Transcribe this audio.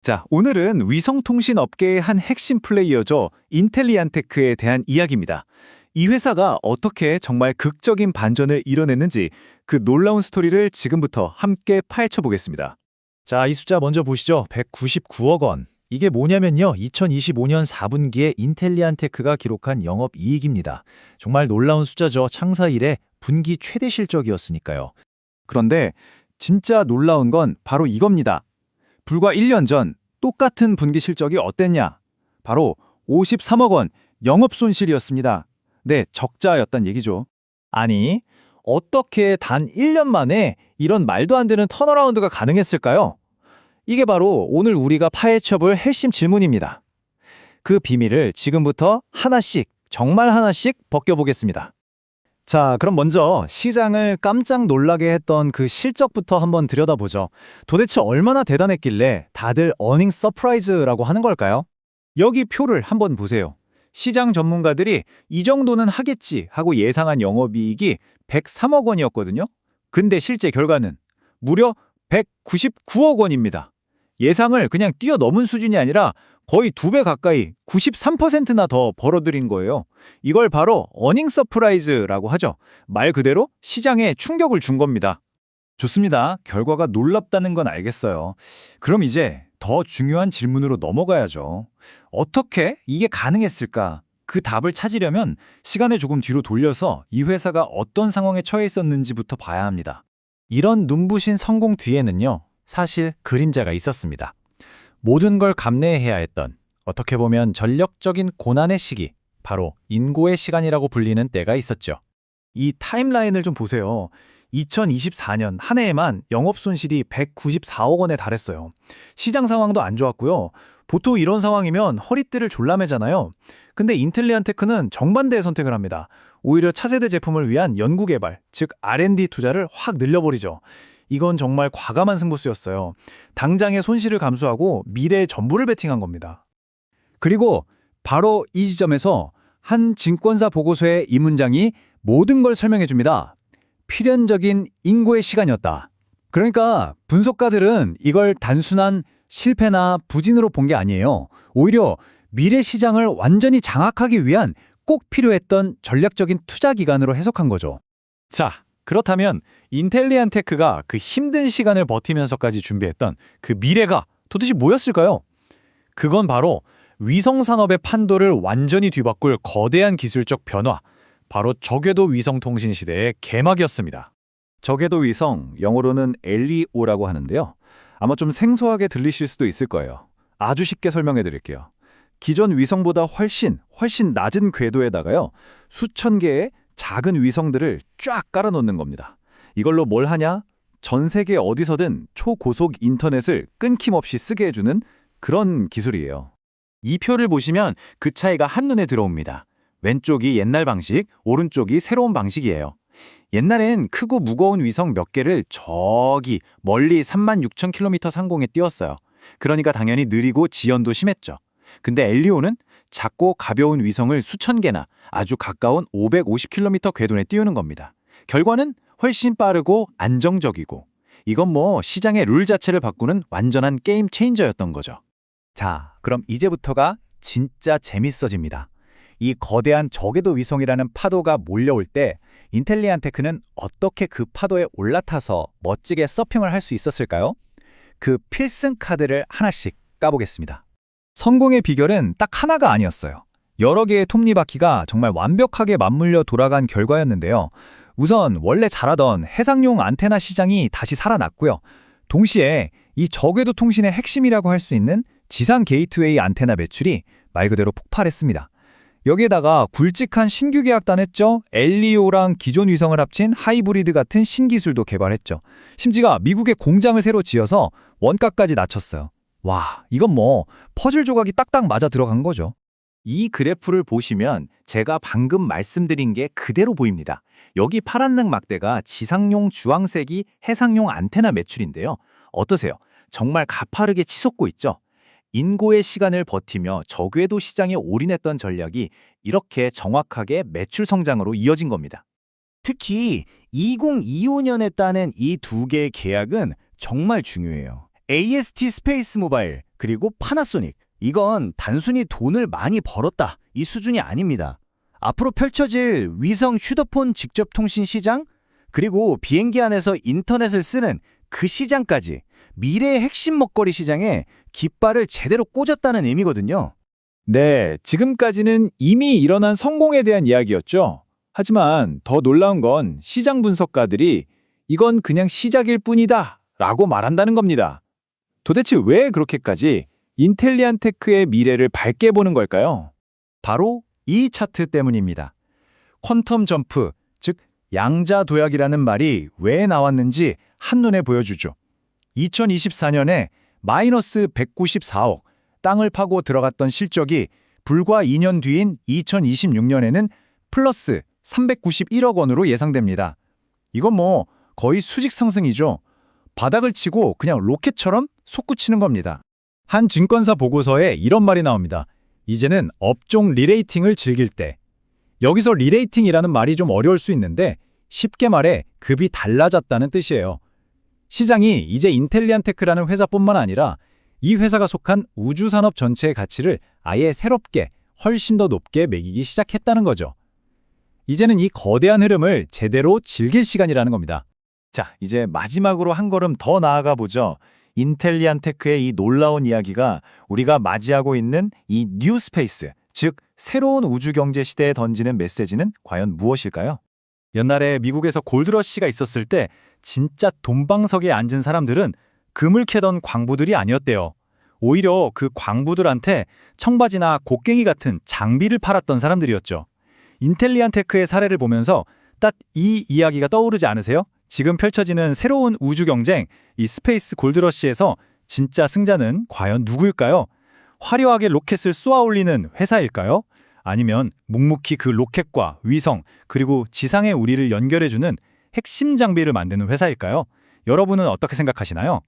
자, 오늘은 위성통신 업계의 한 핵심 플레이어죠. 인텔리안테크에 대한 이야기입니다. 이 회사가 어떻게 정말 극적인 반전을 이뤄냈는지 그 놀라운 스토리를 지금부터 함께 파헤쳐 보겠습니다. 자, 이 숫자 먼저 보시죠. 199억 원. 이게 뭐냐면요. 2025년 4분기에 인텔리안테크가 기록한 영업이익입니다. 정말 놀라운 숫자죠. 창사 이래 분기 최대 실적이었으니까요. 그런데 진짜 놀라운 건 바로 이겁니다. 불과 1년 전 똑같은 분기 실적이 어땠냐? 바로 53억 원 영업 손실이었습니다. 네, 적자였단 얘기죠. 아니, 어떻게 단 1년 만에 이런 말도 안 되는 턴어라운드가 가능했을까요? 이게 바로 오늘 우리가 파헤쳐볼 핵심 질문입니다. 그 비밀을 지금부터 하나씩, 정말 하나씩 벗겨보겠습니다. 자, 그럼 먼저 시장을 깜짝 놀라게 했던 그 실적부터 한번 들여다보죠. 도대체 얼마나 대단했길래 다들 어닝 서프라이즈라고 하는 걸까요? 여기 표를 한번 보세요. 시장 전문가들이 이 정도는 하겠지 하고 예상한 영업이익이 103억 원이었거든요. 근데 실제 결과는 무려 199억 원입니다. 예상을 그냥 뛰어넘은 수준이 아니라 거의 2배 가까이 93%나 더 벌어들인 거예요. 이걸 바로 어닝 서프라이즈라고 하죠. 말 그대로 시장에 충격을 준 겁니다. 좋습니다. 결과가 놀랍다는 건 알겠어요. 그럼 이제 더 중요한 질문으로 넘어가야죠. 어떻게 이게 가능했을까? 그 답을 찾으려면 시간을 조금 뒤로 돌려서 이 회사가 어떤 상황에 처해 있었는지부터 봐야 합니다. 이런 눈부신 성공 뒤에는요, 사실 그림자가 있었습니다. 모든 걸 감내해야 했던, 어떻게 보면 전력적인 고난의 시기, 바로 인고의 시간이라고 불리는 때가 있었죠. 이 타임라인을 좀 보세요. 2024년 한 해에만 영업 손실이 194억 원에 달했어요. 시장 상황도 안 좋았고요. 보통 이런 상황이면 허리띠를 졸라매잖아요. 근데 인텔리안테크는 정반대의 선택을 합니다. 오히려 차세대 제품을 위한 연구개발, 즉 R&D 투자를 확 늘려버리죠. 이건 정말 과감한 승부수였어요. 당장의 손실을 감수하고 미래의 전부를 베팅한 겁니다. 그리고 바로 이 지점에서 한 증권사 보고서의 이 문장이 모든 걸 설명해 줍니다. 필연적인 인고의 시간이었다. 그러니까 분석가들은 이걸 단순한 실패나 부진으로 본 게 아니에요. 오히려 미래 시장을 완전히 장악하기 위한 꼭 필요했던 전략적인 투자 기간으로 해석한 거죠. 자, 그렇다면 인텔리안테크가 그 힘든 시간을 버티면서까지 준비했던 그 미래가 도대체 뭐였을까요? 그건 바로 위성 산업의 판도를 완전히 뒤바꿀 거대한 기술적 변화, 바로 저궤도 위성 통신 시대의 개막이었습니다. 저궤도 위성, 영어로는 LEO라고 하는데요. 아마 좀 생소하게 들리실 수도 있을 거예요. 아주 쉽게 설명해 드릴게요. 기존 위성보다 훨씬 낮은 궤도에다가요, 수천 개의 작은 위성들을 쫙 깔아놓는 겁니다. 이걸로 뭘 하냐? 전 세계 어디서든 초고속 인터넷을 끊김없이 쓰게 해주는 그런 기술이에요. 이 표를 보시면 그 차이가 한눈에 들어옵니다. 왼쪽이 옛날 방식, 오른쪽이 새로운 방식이에요. 옛날엔 크고 무거운 위성 몇 개를 저기 멀리 36,000km 상공에 띄웠어요. 그러니까 당연히 느리고 지연도 심했죠. 근데 엘리오는 작고 가벼운 위성을 수천 개나 아주 가까운 550km 궤도에 띄우는 겁니다. 결과는 훨씬 빠르고 안정적이고, 이건 뭐 시장의 룰 자체를 바꾸는 완전한 게임 체인저였던 거죠. 자, 그럼 이제부터가 진짜 재밌어집니다. 이 거대한 저궤도 위성이라는 파도가 몰려올 때 인텔리안테크는 어떻게 그 파도에 올라타서 멋지게 서핑을 할 수 있었을까요? 그 필승 카드를 하나씩 까보겠습니다. 성공의 비결은 딱 하나가 아니었어요. 여러 개의 톱니바퀴가 정말 완벽하게 맞물려 돌아간 결과였는데요. 우선 원래 잘하던 해상용 안테나 시장이 다시 살아났고요. 동시에 이 저궤도 통신의 핵심이라고 할 수 있는 지상 게이트웨이 안테나 매출이 말 그대로 폭발했습니다. 여기에다가 굵직한 신규 계약 따냈죠. 엘리오랑 기존 위성을 합친 하이브리드 같은 신기술도 개발했죠. 심지어 미국에 공장을 새로 지어서 원가까지 낮췄어요. 와, 이건 뭐 퍼즐 조각이 딱딱 맞아 들어간 거죠. 이 그래프를 보시면 제가 방금 말씀드린 게 그대로 보입니다. 여기 파란색 막대가 지상용 주황색이 해상용 안테나 매출인데요. 어떠세요? 정말 가파르게 치솟고 있죠? 인고의 시간을 버티며 저궤도 시장에 올인했던 전략이 이렇게 정확하게 매출 성장으로 이어진 겁니다. 특히 2025년에 따는 이 두 개의 계약은 정말 중요해요. AST 스페이스 모바일, 그리고 파나소닉. 이건 단순히 돈을 많이 벌었다, 이 수준이 아닙니다. 앞으로 펼쳐질 위성 휴대폰 직접 통신 시장, 그리고 비행기 안에서 인터넷을 쓰는 그 시장까지 미래의 핵심 먹거리 시장에 깃발을 제대로 꽂았다는 의미거든요. 네, 지금까지는 이미 일어난 성공에 대한 이야기였죠. 하지만 더 놀라운 건 시장 분석가들이 이건 그냥 시작일 뿐이다 라고 말한다는 겁니다. 도대체 왜 그렇게까지 인텔리안테크의 미래를 밝게 보는 걸까요? 바로 이 차트 때문입니다. 퀀텀 점프, 즉 양자 도약이라는 말이 왜 나왔는지 한눈에 보여주죠. 2024년에 마이너스 194억, 땅을 파고 들어갔던 실적이 불과 2년 뒤인 2026년에는 플러스 391억 원으로 예상됩니다. 이건 뭐 거의 수직 상승이죠. 바닥을 치고 그냥 로켓처럼 솟구치는 겁니다. 한 증권사 보고서에 이런 말이 나옵니다. 이제는 업종 리레이팅을 즐길 때. 여기서 리레이팅이라는 말이 좀 어려울 수 있는데 쉽게 말해 급이 달라졌다는 뜻이에요. 시장이 이제 인텔리안테크라는 회사뿐만 아니라 이 회사가 속한 우주산업 전체의 가치를 아예 새롭게 훨씬 더 높게 매기기 시작했다는 거죠. 이제는 이 거대한 흐름을 제대로 즐길 시간이라는 겁니다. 자, 이제 마지막으로 한 걸음 더 나아가 보죠. 인텔리안테크의 이 놀라운 이야기가 우리가 맞이하고 있는 이 뉴 스페이스, 즉 새로운 우주 경제 시대에 던지는 메시지는 과연 무엇일까요? 옛날에 미국에서 골드러시가 있었을 때 진짜 돈방석에 앉은 사람들은 금을 캐던 광부들이 아니었대요. 오히려 그 광부들한테 청바지나 곡괭이 같은 장비를 팔았던 사람들이었죠. 인텔리안테크의 사례를 보면서 딱 이 이야기가 떠오르지 않으세요? 지금 펼쳐지는 새로운 우주 경쟁, 이 스페이스 골드러시에서 진짜 승자는 과연 누구일까요? 화려하게 로켓을 쏘아 올리는 회사일까요? 아니면 묵묵히 그 로켓과 위성, 그리고 지상의 우리를 연결해주는 핵심 장비를 만드는 회사일까요? 여러분은 어떻게 생각하시나요?